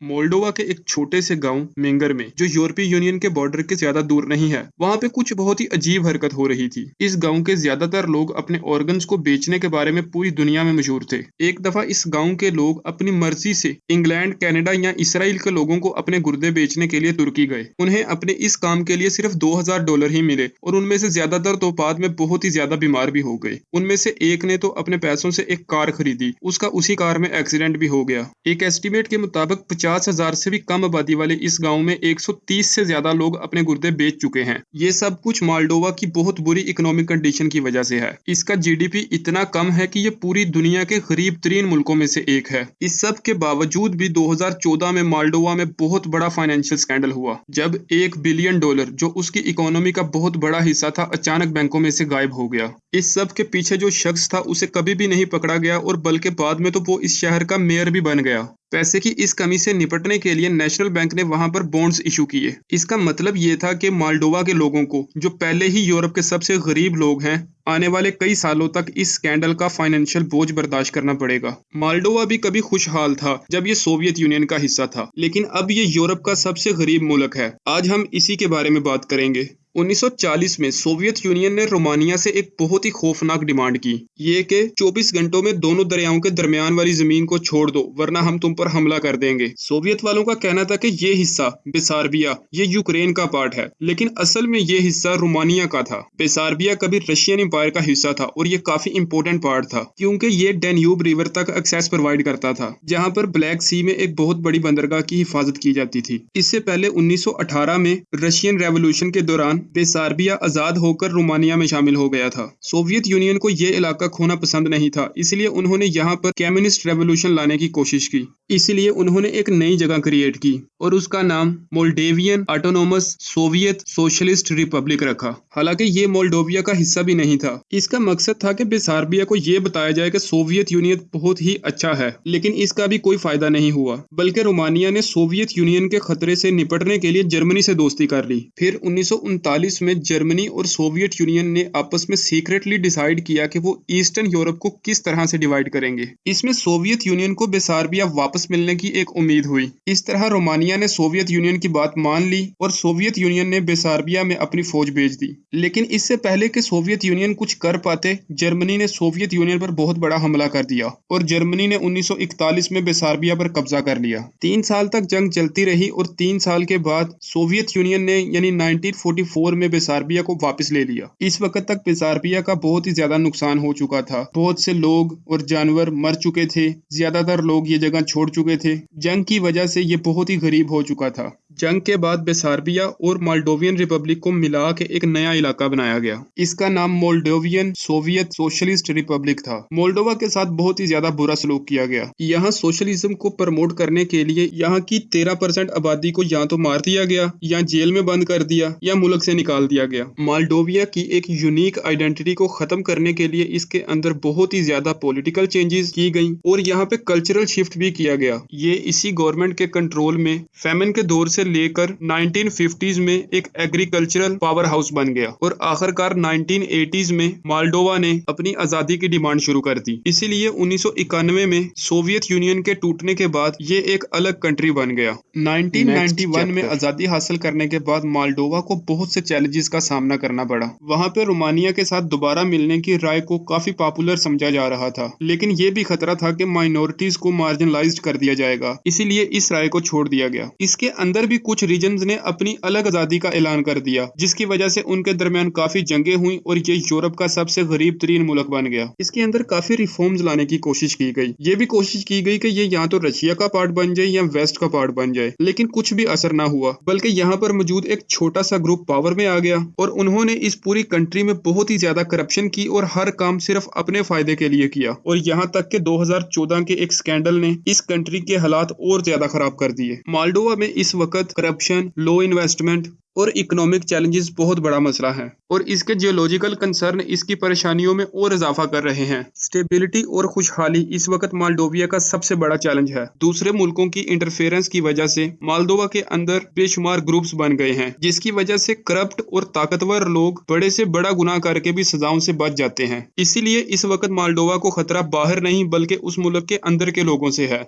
Moldova के एक छोटे से गांव मेंगर में जो यूरोपीय यूनियन के बॉर्डर के ज्यादा दूर नहीं है, वहां पे कुछ बहुत ही अजीब हरकत हो रही थी। इस गांव के ज्यादातर लोग अपने ऑर्गन्स को बेचने के बारे में पूरी दुनिया में मशहूर थे। एक दफा इस गांव के लोग अपनी मर्जी से इंग्लैंड, कनाडा या इसराइल के लोगों को अपने गुर्दे बेचने के लिए तुर्की गए। उन्हें अपने इस काम के लिए सिर्फ $2000 ही मिले और उनमें से ज्यादातर तो बाद में बहुत ही ज्यादा बीमार भी हो गए। उनमें से एक ने तो अपने पैसों से एक कार खरीदी, उसका उसी कार में एक्सीडेंट भी हो गया। एक एस्टीमेट के मुताबिक 50,000 से भी कम आबादी वाले इस गांव में 130 से ज्यादा लोग अपने गुर्दे बेच चुके हैं। ये सब कुछ मोल्डोवा की बहुत बुरी इकोनॉमिक कंडीशन की वजह से है। इसका जीडीपी इतना कम है कि ये पूरी दुनिया के गरीब तरीन मुल्कों में से एक है। इस सब के बावजूद भी 2014 में मोल्डोवा में बहुत बड़ा फाइनेंशियल स्कैंडल हुआ, जब $1 बिलियन जो उसकी इकोनॉमी का बहुत बड़ा हिस्सा था, अचानक बैंकों में से गायब हो गया। इस सब के पीछे जो शख्स था उसे कभी भी नहीं पकड़ा गया और बल्कि बाद में तो वो इस शहर का मेयर भी बन गया। पैसे की इस कमी से निपटने के लिए नेशनल बैंक ने वहां पर बॉन्ड्स इशू किए। इसका मतलब ये था कि मोल्डोवा के लोगों को, जो पहले ही यूरोप के सबसे गरीब लोग हैं, आने वाले कई सालों तक इस स्कैंडल का फाइनेंशियल बोझ बर्दाश्त करना पड़ेगा। मोल्डोवा भी कभी खुशहाल था जब ये सोवियत यूनियन का हिस्सा था, लेकिन अब ये यूरोप का सबसे गरीब मुल्क है। आज हम इसी के बारे में बात करेंगे। 1940 में सोवियत यूनियन ने रोमानिया से एक बहुत ही खौफनाक डिमांड की, ये कि 24 घंटों में दोनों दरियाओं के दरमियान वाली जमीन को छोड़ दो, वरना हम तुम पर हमला कर देंगे। सोवियत वालों का कहना था कि ये हिस्सा बेसारबिया, ये यूक्रेन का पार्ट है, लेकिन असल में ये हिस्सा रोमानिया का था। बेसारबिया कभी रशियन एम्पायर का हिस्सा था और ये काफी इंपॉर्टेंट पार्ट था, क्योंकि ये डेन्यूब रिवर तक एक्सेस प्रोवाइड करता था, जहां पर ब्लैक सी में एक बहुत बड़ी बंदरगाह की हिफाजत की जाती थी। इससे पहले 1918 में रशियन रेवोल्यूशन के दौरान बेसारबिया आजाद होकर रोमानिया में शामिल हो गया था। सोवियत यूनियन को यह इलाका खोना पसंद नहीं था, इसलिए उन्होंने यहाँ पर कम्युनिस्ट रेवोल्यूशन लाने की कोशिश की। इसलिए उन्होंने एक नई जगह क्रिएट की और उसका नाम मोल्डेवियन ऑटोनोमस सोवियत सोशलिस्ट रिपब्लिक रखा। हालांकि ये मोल्डोविया का हिस्सा भी नहीं था। इसका मकसद था कि बेसारबिया को यह बताया जाए कि सोवियत यूनियन बहुत ही अच्छा है, लेकिन इसका भी कोई फायदा नहीं हुआ, बल्कि रोमानिया ने सोवियत यूनियन के खतरे से निपटने के लिए जर्मनी से दोस्ती कर ली। फिर 1939 में जर्मनी और सोवियत यूनियन ने आपस में सीक्रेटली डिसाइड किया कि वो ईस्टर्न यूरोप को किस तरह से डिवाइड करेंगे। इसमें सोवियत यूनियन को बेसारबिया वापस मिलने की एक उम्मीद हुई। इस तरह रोमानिया ने सोवियत यूनियन की बात मान ली और सोवियत यूनियन ने बेसारबिया में अपनी फौज भेज दी। लेकिन इससे पहले कि सोवियत यूनियन कुछ कर पाते, जर्मनी ने सोवियत यूनियन पर बहुत बड़ा हमला कर दिया और जर्मनी ने 1941 में बेसारबिया पर कब्जा कर लिया। 3 साल तक जंग चलती रही और 3 साल के बाद सोवियत यूनियन ने यानी 1944 में बेसारबिया को वापस ले लिया। इस वक्त तक बेसारबिया का बहुत ही ज्यादा नुकसान हो चुका था। बहुत से लोग और जानवर मर चुके थे, ज्यादातर लोग ये जगह छोड़ चुके थे। जंग की वजह से ये बहुत ही गरीब हो चुका था। जंग के बाद बेसारबिया और मोल्डोवियन रिपब्लिक को मिला के एक नया इलाका बनाया गया। इसका नाम मोल्डोवियन सोवियत सोशलिस्ट रिपब्लिक था। मोल्डोवा के साथ बहुत ही ज्यादा बुरा सलूक किया गया। यहाँ सोशलिज्म को प्रमोट करने के लिए यहाँ की 13% आबादी को या तो मार दिया गया, या जेल में बंद कर दिया, या मुल्क से निकाल दिया गया। मोल्डोविया की एक यूनिक आइडेंटिटी को खत्म करने के लिए इसके अंदर बहुत ही ज्यादा पॉलिटिकल चेंजेस की गई और यहाँ पे कल्चरल शिफ्ट भी किया गया। ये इसी गवर्नमेंट के कंट्रोल में फेमिन के दौर से लेकर 1950s में एक एग्रीकल्चरल पावर हाउस बन गया और आखिरकार 1980s में मोल्डोवा ने अपनी आजादी की डिमांड शुरू कर दी। इसीलिए 1991 में सोवियत यूनियन के टूटने के बाद ये एक अलग कंट्री बन गया। 1991 में आजादी हासिल करने के बाद मोल्डोवा को बहुत से चैलेंजेस का सामना करना पड़ा। वहां पे रोमानिया के साथ दोबारा मिलने की राय को काफी पॉपुलर समझा जा रहा था, लेकिन ये भी खतरा था कि माइनॉरिटीज को मार्जिनलाइज्ड कर दिया जाएगा, इसीलिए इस राय को छोड़ दिया गया। इसके अंदर भी कुछ रीजन्स ने अपनी अलग आजादी का ऐलान कर दिया, जिसकी वजह से उनके दरमियान काफी जंगें हुई और ये यूरोप का सबसे गरीब तरीन मुल्क बन गया। इसके अंदर काफी रिफॉर्म्स लाने की कोशिश की गई। ये भी कोशिश की गई कि ये या तो रशिया का पार्ट बन जाए या वेस्ट का पार्ट बन जाए, लेकिन कुछ भी असर ना हुआ, बल्कि यहाँ पर मौजूद एक छोटा सा ग्रुप पावर में आ गया और उन्होंने इस पूरी कंट्री में बहुत ही ज्यादा करप्शन की और हर काम सिर्फ अपने फायदे के लिए किया। और यहाँ तक कि 2014 के एक स्कैंडल ने इस कंट्री के हालात और ज्यादा खराब कर दिए। मोल्डोवा में इस वक्त करप्शन, लो इन्वेस्टमेंट और इकोनॉमिक चैलेंजेस बहुत बड़ा मसला है और इसके जियोलॉजिकल कंसर्न इसकी परेशानियों में और इजाफा कर रहे हैं। स्टेबिलिटी और खुशहाली इस वक्त मोल्डोविया का सबसे बड़ा चैलेंज है। दूसरे मुल्कों की इंटरफेरेंस की वजह से मोल्डोवा के अंदर बेशुमार ग्रुप्स बन गए हैं, जिसकी वजह से करप्ट और ताकतवर लोग बड़े से बड़ा गुनाह करके भी सजाओं से बच जाते हैं। इसीलिए इस वक्त मोल्डोवा को खतरा बाहर नहीं बल्कि उस मुल्क के अंदर के लोगों से है।